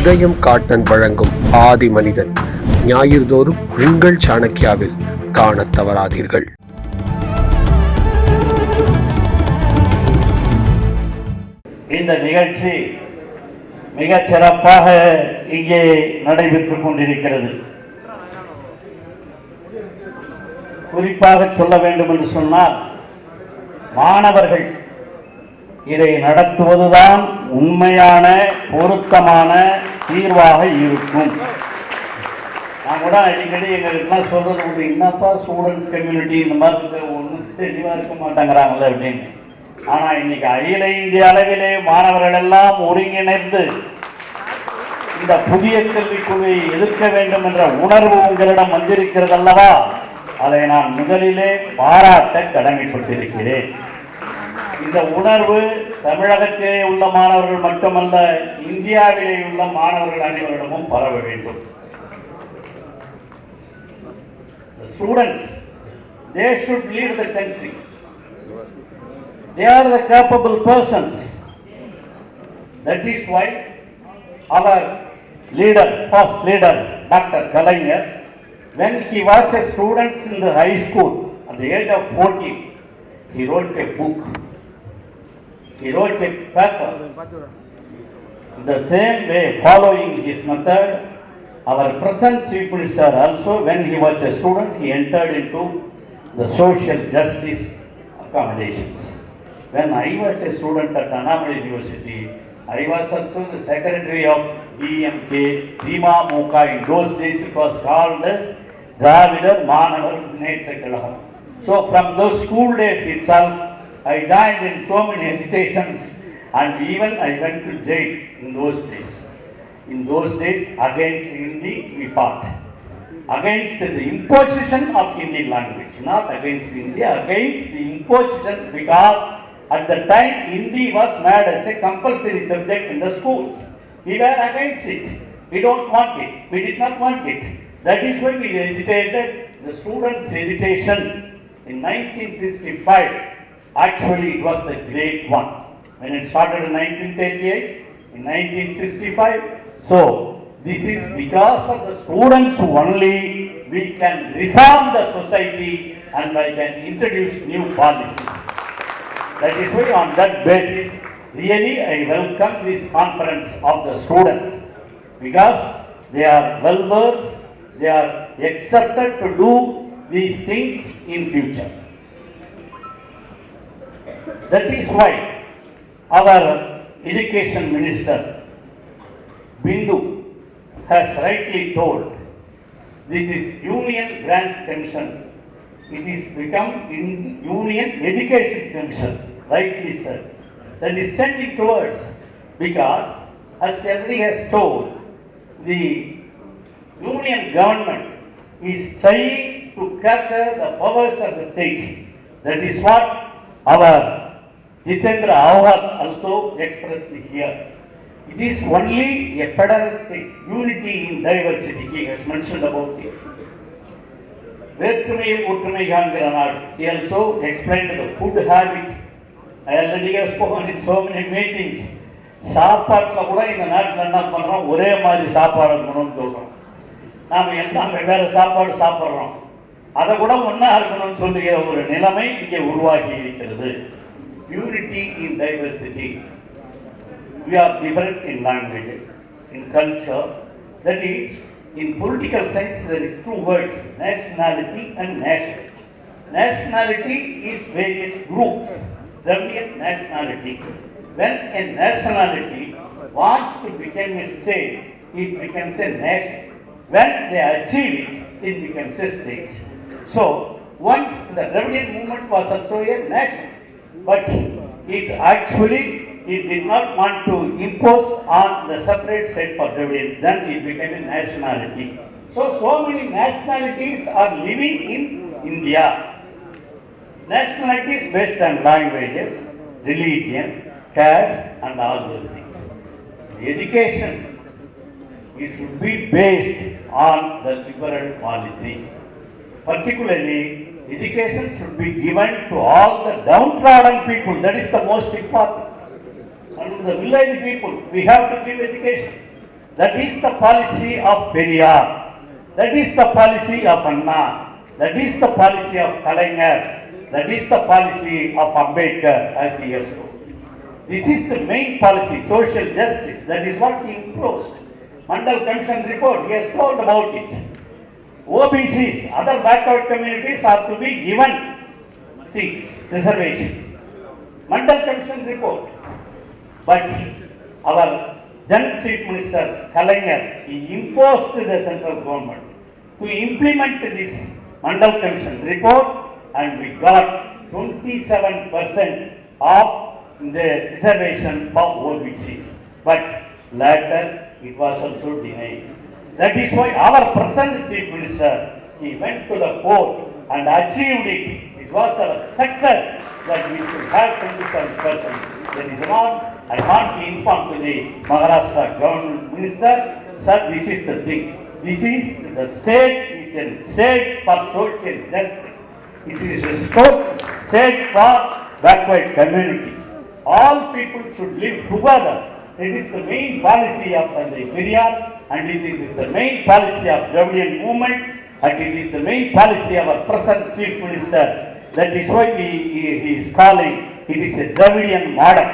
இதயம் காட்டன் வழங்கும் ஆதி மனிதன் ஞாயிறுதோறும் உங்கள் சாணக்கியாவில் காணத் தவறாதீர்கள். இந்த நிகழ்ச்சி மிக சிறப்பாக இங்கே நடைபெற்றுக் கொண்டிருக்கிறது. குறிப்பாக சொல்ல வேண்டும் என்று சொன்னால், மாணவர்கள் இதை நடத்துவதுதான் உண்மையான பொருத்தமான தீர்வாக இருக்கும். நான் கூட அடிக்கடி எங்களுக்கெல்லாம் சொல்றது உண்டு, என்னப்பா ஸ்டூடெண்ட்ஸ் கம்யூனிட்டி இந்த மாதிரி ஒன்றும் தெளிவாக இருக்க மாட்டேங்கிறாங்களே அப்படின்னு. ஆனால் இன்னைக்கு அகில இந்திய அளவிலே மாணவர்கள் எல்லாம் ஒருங்கிணைந்து இந்த புதிய கல்விக் கொள்கையை எதிர்க்க வேண்டும் என்ற உணர்வு உங்களிடம் வந்திருக்கிறது அல்லவா? அதை நான் முதலிலே பாராட்ட கடமைப்பட்டிருக்கிறேன். இந்த உணர்வு தமிழகத்திலே உள்ள மாணவர்கள் மட்டுமல்ல, இந்தியாவிலே உள்ள மாணவர்கள் அனைவரிடமும் பரவ வேண்டும். The students, they should lead the country. They are the capable persons. That is why our leader, first leader, Dr. Kalaignar, when he was a student in the high school at the age of 14, he wrote a book. He wrote a paper. In the same way, following his method, our present Chief Minister also, when he was a student, he entered into the social justice accommodations. When I was a student at Annamalai University, I was also the secretary of DMK, Dima Muka. In those days it was called as Dravidar Manavar Munnetra Kalagam. So from those school days itself, I joined in so many agitations, and even I went to jail in those days. In those days, against Hindi we fought. Against the imposition of Hindi language, not against India, against the imposition, because at the time Hindi was made as a compulsory subject in the schools. We were against it. We don't want it. We did not want it. That is why we agitated the students' agitation in 1965. Actually, it was the great one. When it started in 1938, in 1965. So, this is because of the students only we can reform the society and I can introduce new policies. That is why on that basis, really I welcome this conference of the students, because they are well versed, they are accepted to do these things in future. That is why our Education Minister Bindu has rightly told, this is Union Grants Commission. It is become Union Education Commission, rightly said. That is changing towards, because as everybody has told, the Union government is trying to capture the powers of the states. That is what our Jitendra Ahwat also expressed here. It is only a federal state, unity in diversity. He has mentioned about it. He also explained the food habit. I already have spoken in so many meetings. சாப்பாட்டில் கூட இந்த நாட்டில் என்ன பண்ணுறோம், ஒரே மாதிரி சாப்பாடு இருக்கணும்னு சொல்கிறோம். நாம் எல்லாம் வெவ்வேறு சாப்பாடு சாப்பிட்றோம், அதை கூட ஒன்றா இருக்கணும்னு சொல்லுகிற ஒரு நிலைமை இங்கே உருவாகி இருக்கிறது. Unity in diversity. We are different in languages, in culture. That is, in political sense, there is two words, nationality and nation. Nationality is various groups. Dravidian nationality. When a nationality wants to become a state, it becomes a nation. When they achieve it, it becomes a state. So, once the Dravidian movement was also a nation, but it actually did not want to impose on the separate state for Dravidian. Then it became a nationality. So many nationalities are living in India. Nationalities based on languages, religion, caste, and all those things. Education, it should be based on the liberal policy. Particularly, education should be given to all the downtrodden people. That is the most important. And the village people, we have to give education. That is the policy of Periyar. That is the policy of Anna. That is the policy of Kalaignar. That is the policy of Ambedkar as he has told. This is the main policy, social justice. That is what he imposed. Mandal Commission report, he has told about it. OBCs, other backward communities are to be given seats, reservation. Mandal Commission report. But our then Chief Minister Kalaignar, he imposed the central government to implement this Mandal Commission report, and we got 27% of the reservation for OBCs. But later it was also denied. That is why our present Chief Minister, he went to the court and achieved it. It was a success that we should have 27%. That is not, I want to inform to the Maharashtra government minister, sir, this is the thing. This is the state, is a state for social justice. This is a state for backward communities. All people should live together. It is the main policy of the Periyar, and it is the main policy of Dravidian movement, and it is the main policy of our present Chief Minister. That is why he is calling it is a Dravidian model.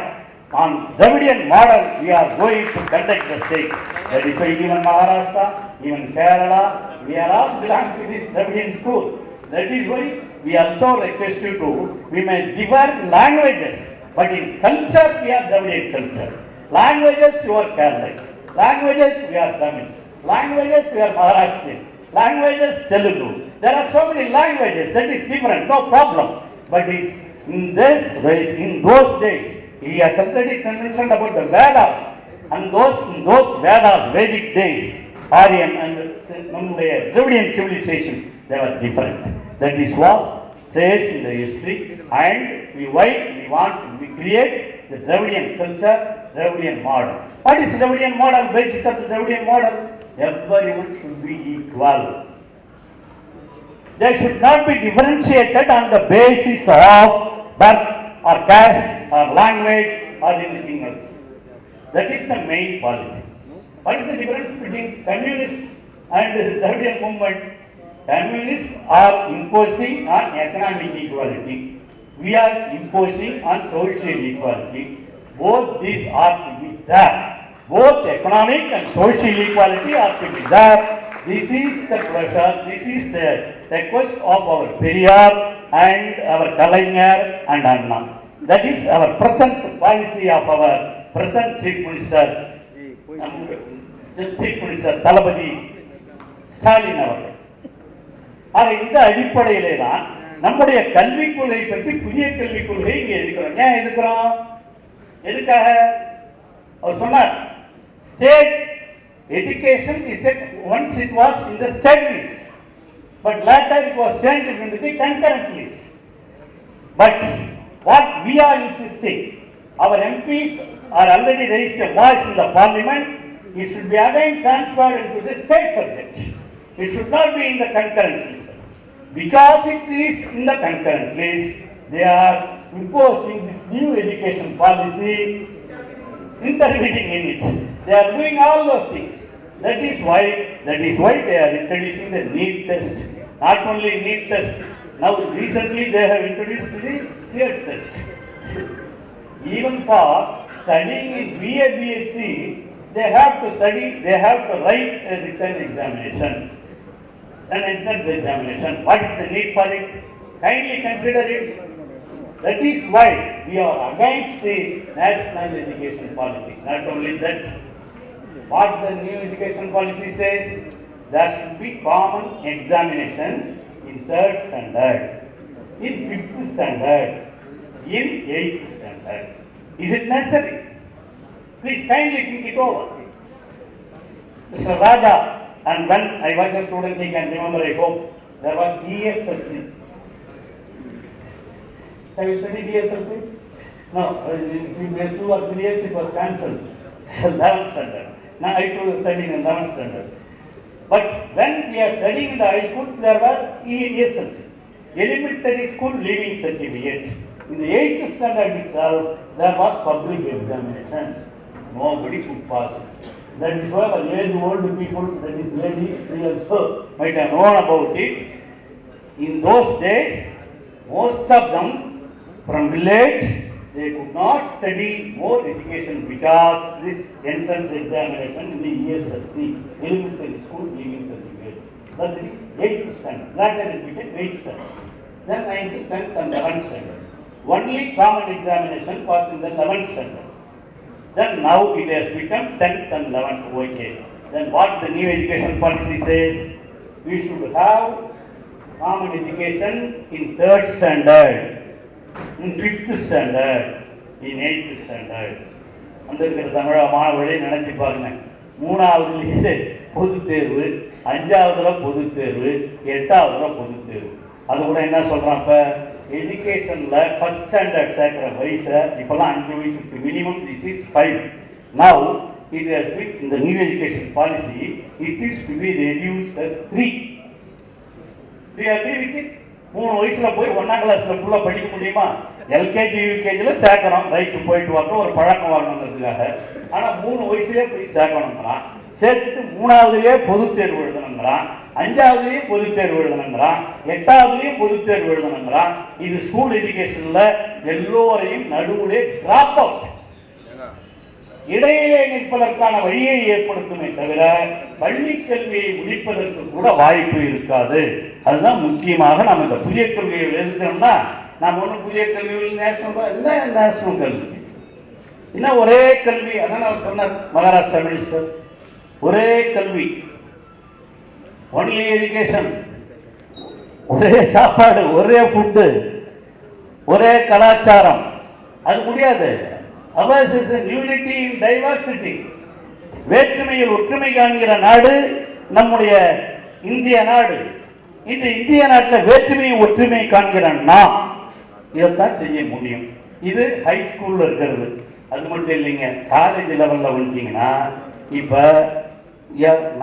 On Dravidian model, we are going to conduct the state. That is why even Maharashtra, even Kerala, we are all belong to this Dravidian school. That is why we also request you to, we may differ languages, but in culture, we are Dravidian culture. Languages, you are Kerala. Languages, we are Tamil. Languages, we are Maharashtrian. Languages, Telugu. There are so many languages, that is different, no problem. But in those days, he has already mentioned about the Vedas. And those Vedas, Vedic days, Aryan and Dravidian civilization, they were different. That is what says in the history, and we want to create the Dravidian culture, Dravidian model. What is Dravidian model? Basis of the Dravidian model? Everyone should be equal. They should not be differentiated on the basis of birth or caste or language or anything else. That is the main policy. What is the difference between communists and the Dravidian movement? Communists are imposing on economic equality. We are imposing on social equality. Both these are to be there. Both economic and social equality are to be there. This is the pressure, this is the request of our Periyar and our Kalaignar and Anna. That is our present policy of our present Chief Minister Thalapathy Stalin அவர்கள். ஆக இந்த அடிப்படையிலே தான் நம்முடைய கல்விக் கொள்கை பற்றி புதிய கல்விக் கொள்கை இங்கே எதுக்கிறோம். ஏன் எதுக்கிறோம்? எதுக்காக? அவர் சொன்னார், state education is once it was in the state list, but later it was changed into the concurrent list. But what we are insisting, our MPs are already raised a voice in the parliament, it should be again transferred into the state subject. It should not be in the concurrent list. Because it is in the concurrent list, they are imposing this new education policy, intervening in it. They are doing all those things. That is why they are introducing the NEET test. Not only NEET test, now recently they have introduced the SEER test. Even for studying in BA, BSc, they have to write a written examination, an entrance examination. What is the need for it? Kindly consider it. That is why we are against the national education policy. Not only that, what the new education policy says, there should be common examinations in 3rd standard, in 5th standard, in 8th standard. Is it necessary? Please kindly think it over. Mr. Raja, and when I was a student, he can remember, I hope, there was ESLC. Have you studied ESLC? No, in 2 or 3 years it was cancelled. 11th standard. Now I too studied in 11th standard. But when we are studying in the high school, there were ESLC, elementary school leaving certificate. In the 8th standard itself, there was public examinations. Nobody could pass. That is why the old people, that is lady, she also might have known about it. In those days, most of them from village, they could not study more education because this entrance examination in the ESLC, elementary school leaving certificate. That is 8th standard. That is repeated 8th standard. Then 9th, 10th and 11th standard. Only common examination was in the 11th standard. Then now it has become 10th and 11th. Okay. Then what the new education policy says? We should have common education in 3rd standard, in 5th standard, in 8th standard. அந்த இருக்கிற தமிழ மாணவர்களே நினைச்சு பாருங்க, 3ஆவதுலேயே பொது தேர்வு, 5ஆவதுல பொது தேர்வு, 8ஆவதுல பொது தேர்வு. அது கூட என்ன சொல்றான், இப்ப எஜுகேஷன்ல ஃபர்ஸ்ட் ஸ்டாண்டர்ட் சேர்க்கிற வயசை இப்பெல்லாம் 5 வயசுக்கு minimum, it is 5. Now it has been in the new education policy, it is to be reduced as 3. Do you agree with it? 3 வயசுல போய் 1ஆம் கிளாஸ்ல ஃபுல்லா படிக்க முடியுமா? எல்கேஜி யூகேஜில சேர்க்கிறோம், ரைட்டு போயிட்டு வரணும், ஒரு பழக்கம் வரணுங்கிறதுக்காக. ஆனா 3 வயசுலயே போய் சேர்க்கணுங்கிறான். சேர்த்துட்டு 3ஆவதுலயே பொது தேர்வு எழுதணுங்கிறான், 5ஆவதுலயும் பொது தேர்வு எழுதணுங்கிறான், 8ஆவதுலயும் பொது தேர்வு எழுதணுங்கிறான். இது ஸ்கூல் எஜுகேஷன்ல எல்லோரையும் நடுவுலே டிராப் அவுட், இடையிலே நிற்பதற்கான வழியை ஏற்படுத்துமே தவிர பள்ளி கல்வியை முடிப்பதற்கு கூட வாய்ப்பு இருக்காது. அதுதான் முக்கியமாக நாம் இந்த புதிய கல்வியை எழுதுகிறோம்னா, நாம் ஒன்றும் புதிய கல்வியில் நேஷனல் கல்வி என்ன ஒரே கல்வி. அதான் அவர் சொன்னார் மகாராஷ்டிரா மினிஸ்டர், ஒரே கல்வி, ஒன்லி எஜுகேஷன், ஒரே சாப்பாடு, ஒரே ஃபுட்டு, ஒரே கலாச்சாரம். அது முடியாது. Ours is a unity in diversity. வேற்றுமையில் ஒற்றுமை காண்கிற நாடு நம்முடைய இந்திய நாடு. இந்த இந்திய நாட்டில் வேற்றுமையை ஒற்றுமை காண்கிற நாம் இதைத்தான் செய்ய முடியும். இது ஹை ஸ்கூல்ல இருக்கிறது. அது மட்டும் இல்லைங்க, காலேஜ் லெவலில் வந்துட்டீங்கன்னா, இப்போ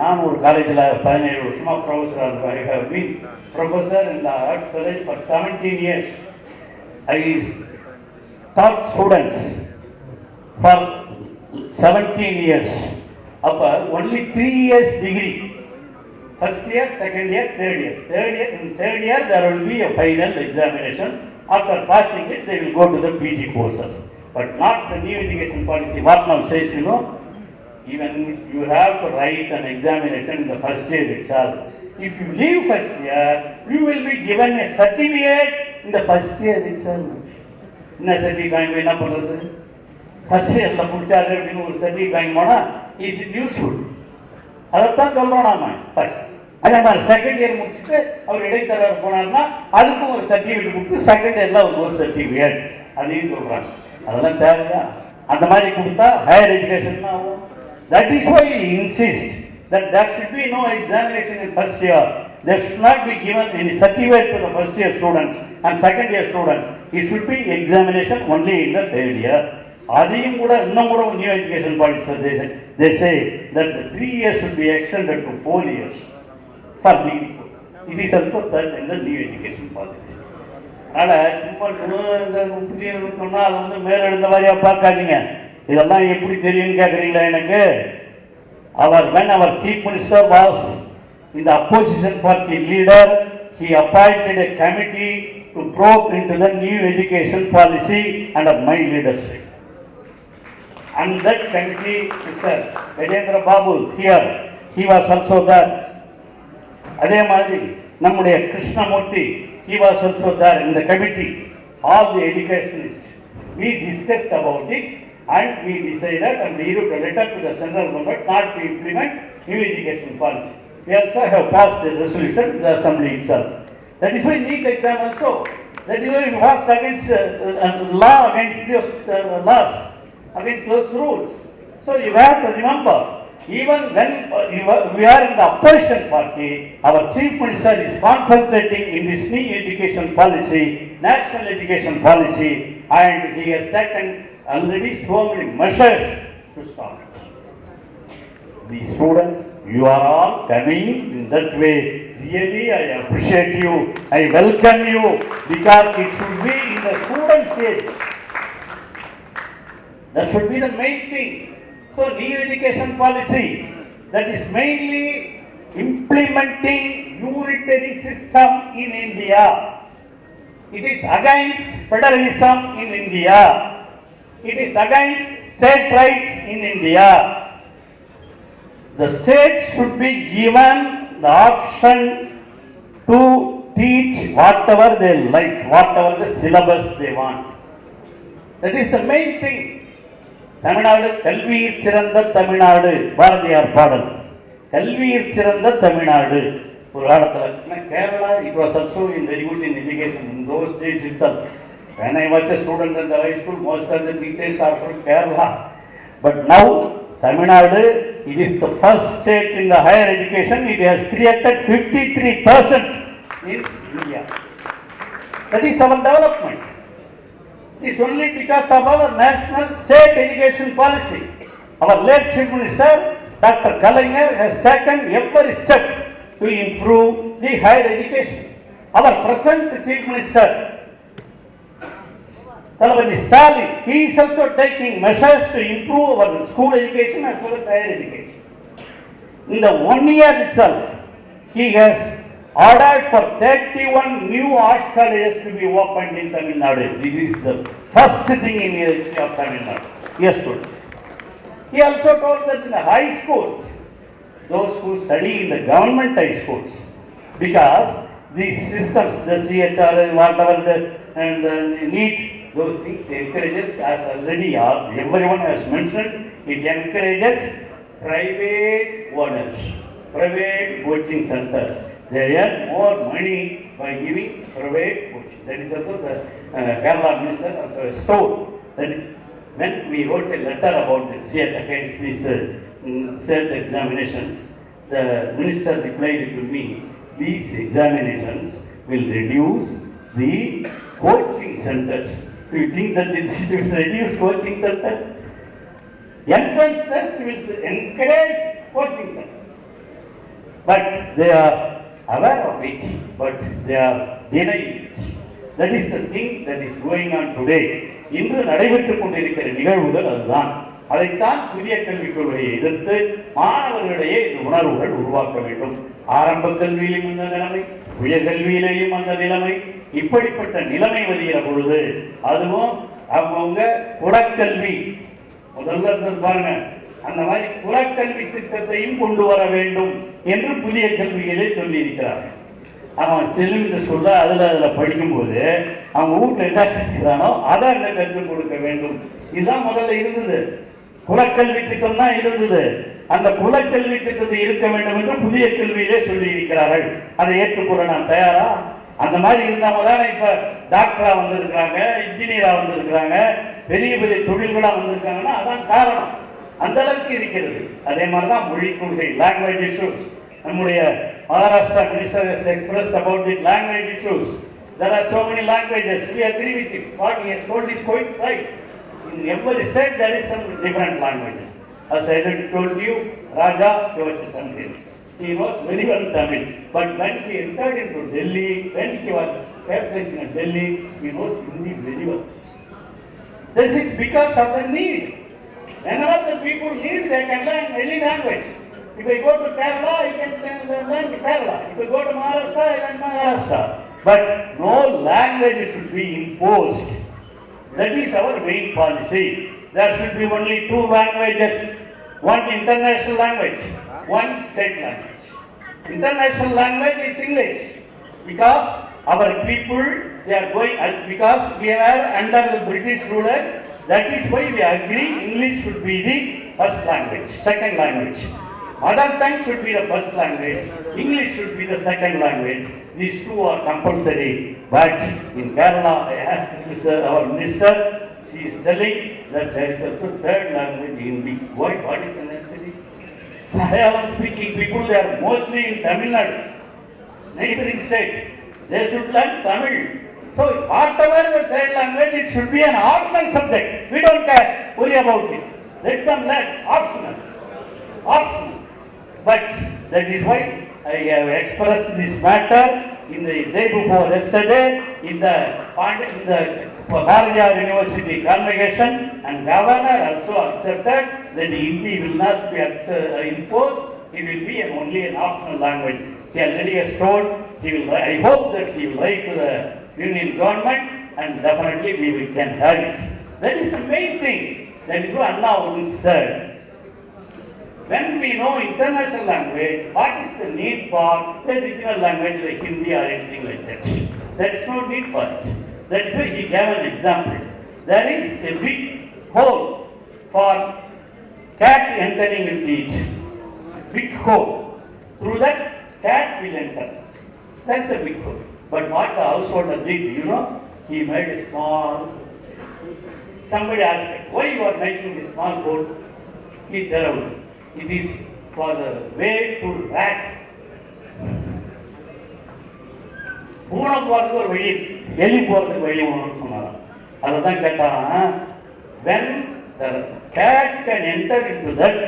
நான் ஒரு காலேஜில் 17 வருஷமா ப்ரொஃபஸராக இருக்கேன். Professor in the arts college for 17 years. I taught students for 17 years. அப்போ only 3 years degree. First year, second year, third year. In third year there will be a final examination. After passing it, they will go to the PG courses. But not the new education policy. What now says, you know, even you have to write an examination in the first year itself. If you leave first year, you will be given a certificate in the first year itself. என்ன certificate என்ன பண்றது? First இயர்ல முடிச்சாரு அப்படின்னு ஒரு certificate வாங்கி போனா is it useful? அதைத்தான் சொல்றோம் நாம. அதே மாதிரி செகண்ட் இயர் முடிச்சுட்டு அவர் இடைத்தரகர் போனார்னா அதுக்கும் ஒரு சர்டிஃபிகேட் கொடுத்து செகண்ட் இயர்ல ஒரு சர்டிஃபிகேட் அதையும் சொல்றாங்க. அதெல்லாம் தேவையா? அந்த மாதிரி கொடுத்தா ஹையர் எஜுகேஷன் தான் ஆகும். That is why we insist that there should be no examination in first year. There should not be given any certificate to the first year students and second year students. It should be examination only in the third year. அதையும் கூட இன்னும் கூட new education policy they say that the 3 years should be extended to 4 years for degree course. It is also said in the new education policy. அதனால சும்மா இந்த புதிய சொன்னா அது வந்து மேலெழுந்த மாதிரியா பார்க்காதீங்க. இதெல்லாம் எப்படி தெரியும்னு கேட்குறீங்களா எனக்கு? when our chief minister was in the opposition party leader, he appointed a committee to probe into the new education policy under my leadership. And that committee, Mr. Vedendra Babu here, he was also there. அதே மாதிரி நம்முடைய Krishnamurthy, he was also there in the committee. All the educationists, we discussed about it and we decided and we wrote a letter to the central government not to implement new education policy. We also have passed a resolution in the assembly itself. That is why NEET exam also, that is why we passed against law against those laws, against those rules. So you have to remember, even when we are in the opposition party, our chief minister is concentrating in this new education policy, national education policy, and he has taken already so many measures to stop it. The students, you are all coming in that way. Really, I appreciate you. I welcome you because it should be in the student stage. That should be the main thing. So new education policy that is mainly implementing unitary system in India. It is against federalism in India. It is against state rights in India. The states should be given the option to teach whatever they like, whatever the syllabus they want. That is the main thing. Tamil Nadu கல்வியில் சிறந்த தமிழ்நாடு, பாரதியார் பாடல். கல்வியில் சிறந்த தமிழ்நாடு. ஒரு காலத்தில் Kerala, it was also in very good in education in those days itself. When I was a student in the high school, most of the teachers are from Kerala. But now, Tamil Nadu, it is the first state in the higher education. It has created 53% in India. That is our development. It is only because of our national state education policy. Our late Chief Minister, Dr. Kalaignar, has taken every step to improve the higher education. Our present Chief Minister, Thalapathy Stalin, he is also taking measures to improve our school education as well as higher education. In the 1 year itself, he has ordered for 31 new arts colleges to be opened in Tamil Nadu. This is the first thing in the history of Tamil Nadu. Yes, told. He also told that in the high schools, those who study in the government high schools, because these systems, the theatre, whatever the NEET, those things encourages, as already everyone has mentioned, it encourages private owners, private coaching centers. They earn more money by giving private coaching. That is also the Kerala minister also has told that when we wrote a letter about the CET against these CET examinations, the minister replied to me, these examinations will reduce the coaching centers. Do you think that it will reduce coaching centers? Entrance test will encourage coaching centers. But they are aware of it, but they are denying it. That is the thing that is going on today. இன்று நடைபெற்றுக் கொண்டிருக்கிற நிகழ்வுகள் அதுதான். அதைத்தான் புதிய கல்விக் கொள்கையை எதிர்த்து மாணவர்களிடையே இந்த உணர்வுகள் உருவாக்க வேண்டும். ஆரம்ப கல்வியிலும் அந்த நிலைமை, உயர்கல்வியிலேயும் அந்த நிலைமை, இப்படிப்பட்ட நிலைமை வருகிற பொழுது அதுவும் அவங்க புறக்கல்வி முதல்ல பாருங்க, அந்த மாதிரி புறக்கல்வி திட்டத்தையும் கொண்டு வர வேண்டும் என்று புதிய கல்வியிலே சொல்லி இருக்கிறார்கள். அவன் செல்லுமிட்ட ஸ்கூல்ல அதில் படிக்கும்போது அவங்க வீட்டில் என்ன கற்றுக்கிறானோ அதை அந்த கற்றுக் கொடுக்க வேண்டும். இதுதான் முதல்ல இருந்தது. குலக்கல்வி திட்டம் தான் இருந்தது. அந்த குலக்கல்வி திட்டத்தை இருக்க வேண்டும் என்று புதிய கல்வியிலே சொல்லி இருக்கிறார்கள். அதை ஏற்றுக்கொள்ள நான் தயாரா? அந்த மாதிரி இருந்தாம தானே இப்ப டாக்டரா வந்திருக்கிறாங்க, இன்ஜினியரா வந்திருக்கிறாங்க, பெரிய பெரிய தொழில்களா வந்திருக்காங்கன்னா அதான் காரணம். அந்த அளவுக்கு இருக்கிறது. அதே மாதிரிதான் மொழி கொள்கை, லாங்குவேஜ் இஷ்யூஸ். நம்முடைய Maharashtra minister has expressed about the language issues. There are so many languages. We agree with him. What he has told is quite right. In every state there is some different languages. As I told you, Raja, he was a Tamil. He was very well Tamil. But when he entered into Delhi, when he was baptized in Delhi, he knows Hindi very well. This is because of the need. Whenever the people need, they can learn any language. If I go to Kerala, I can learn Kerala. If I go to Maharashtra, I learn Maharashtra. But no language should be imposed. That is our main policy. There should be only 2 languages. One international language, one state language. International language is English. Because our people, they are going, because we are under the British rulers, that is why we agree English should be the first language, second language. Mother tongue should be the first language, English should be the second language. These 2 are compulsory. But in Kerala, I asked our minister, she is telling that there is also third language, Hindi. What is the necessity? I am speaking people, they are mostly in Tamil Nadu, neighboring state. They should learn Tamil. So whatever the third language, it should be an optional subject. We don't worry about it. Let them learn, optional. Optional. But that is why I have expressed this matter in the day before yesterday in the Bharatiyar University convocation, and governor also accepted then Hindi will not be imposed. It will be only an optional language. He already has told, I hope that he will write to the union government and definitely we can have it. That is the main thing. That is what Anna always said. When we know international language, what is the need for the regional language like Hindi or anything like that? There is no need for it. That's why he gave an example. There is a big hole for cat entering into it. Big hole. Through that, cat will enter. That's a big hole. But what the householder did, you know, he made a small. Somebody asked, why you are making this small hole? He told, it is for the way to rat. பூனை போறதுக்கு ஒரு வழி, எலி போறதுக்கு வழி ஒன்று சொன்னாங்க. அதுதான் கேட்டான். When the cat can enter into that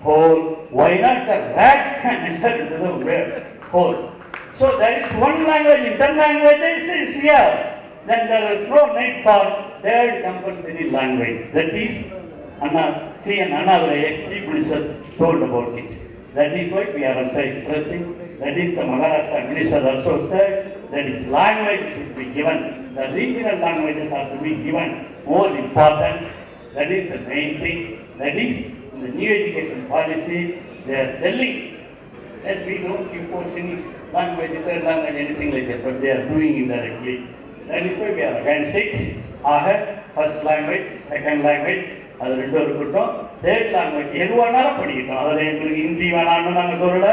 hole, why not the rat can enter into the hole? So there is one language, interlanguages is here. Then there is no need for third compulsory language. That is, Anna Chief Minister told about it. That is what we are also expressing. That is the Maharashtra Minister also said. That is language should be given. The regional languages are to be given more importance. That is the main thing. That is in the new education policy. They are telling that we don't impose any language, third language, anything like that. But they are doing indirectly. That is why we are against it. First language, second language. அது ரெண்டும் இருக்கட்டும். Third language எது வேணாலும் படிக்கட்டும். அதில் எங்களுக்கு ஹிந்தி வேணான்னு நாங்கள் சொல்லலை,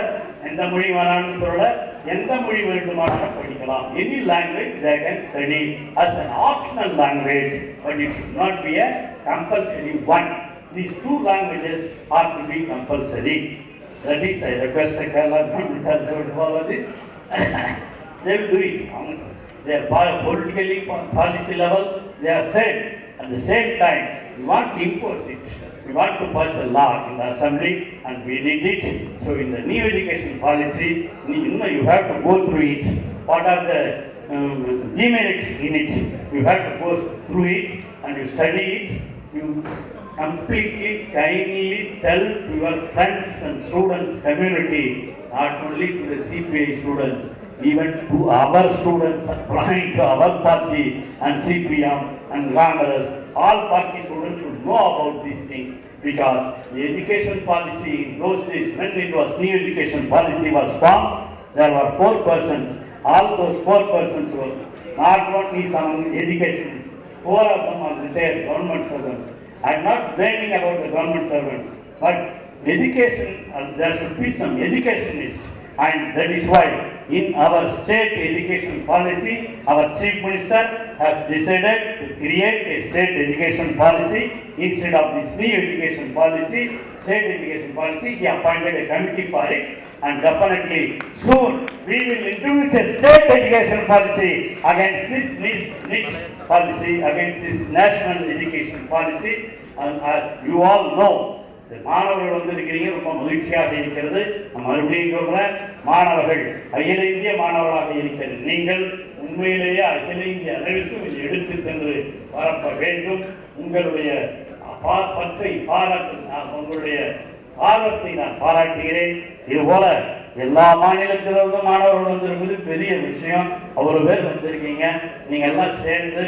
எந்த மொழி வேணான்னு சொல்லலை, எந்த மொழி வேண்டுமானாலும் படிக்கலாம். Any language they can study as an optional language, but it should not be a compulsory one. These two languages are to be compulsory. That is, I request the Kerala government also to follow this. They will do it. They are politically, policy level, they are said. At the same time, we want to impose it. We want to pass a law in the assembly and we did it. So in the new education policy, you have to go through it. What are the demerits in it? You have to go through it and you study it. You completely, kindly tell to your friends and students community, not only to the CPI students, even to our students applying to our party and CPM and Congress, all party students should know about these things, because the education policy in those days, when it was new education policy was formed, there were 4 persons. All those 4 persons were not only some educationists, 4 of them are retired government servants. I am not blaming about the government servants, but education, there should be some educationists, and that is why in our state education policy, our Chief Minister has decided to create a state education policy instead of this new education policy. State education policy, he appointed a committee for it, and definitely soon we will introduce a state education policy against this NEET policy, against this national education policy. And as you all know, மாணவர்கள் வந்திருக்கிறீங்க, ரொம்ப மகிழ்ச்சியாக இருக்கிறது. நான் மறுபடியும் சொல்றேன், மாணவர்கள் அகில இந்திய மாணவர்களாக இருக்கிற நீங்கள் உண்மையிலேயே அகில இந்திய அளவிற்கு எடுத்து சென்று பரப்ப வேண்டும். உங்களுடைய உங்களுடைய ஆர்வத்தை நான் பாராட்டுகிறேன். இதுபோல எல்லா மாநிலத்திலிருந்தும் மாணவர்கள் வந்திருப்பது பெரிய விஷயம். அவ்வளவு பேர் வந்திருக்கீங்க. நீங்க எல்லாம் சேர்ந்து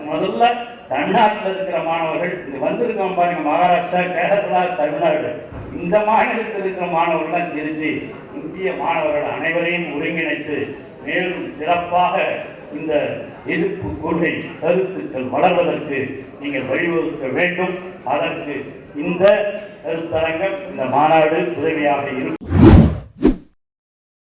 முதல்ல தமிழ்நாட்டில் இருக்கிற மாணவர்கள் இது வந்திருக்கோம் பாருங்க, மகாராஷ்டிரா, கேரளா, தமிழ்நாடு, இந்த மாநிலத்தில் இருக்கிற மாணவர்கள்லாம் தெரிஞ்சு இந்திய மாணவர்கள் அனைவரையும் ஒருங்கிணைத்து மேலும் சிறப்பாக இந்த எதிர்ப்பு கொள்கை கருத்துக்கள் வளர்வதற்கு நீங்கள் வழிவகுக்க வேண்டும். அதற்கு இந்த கருத்தரங்கம், இந்த மாநாடு உதவியாக இருக்கும்.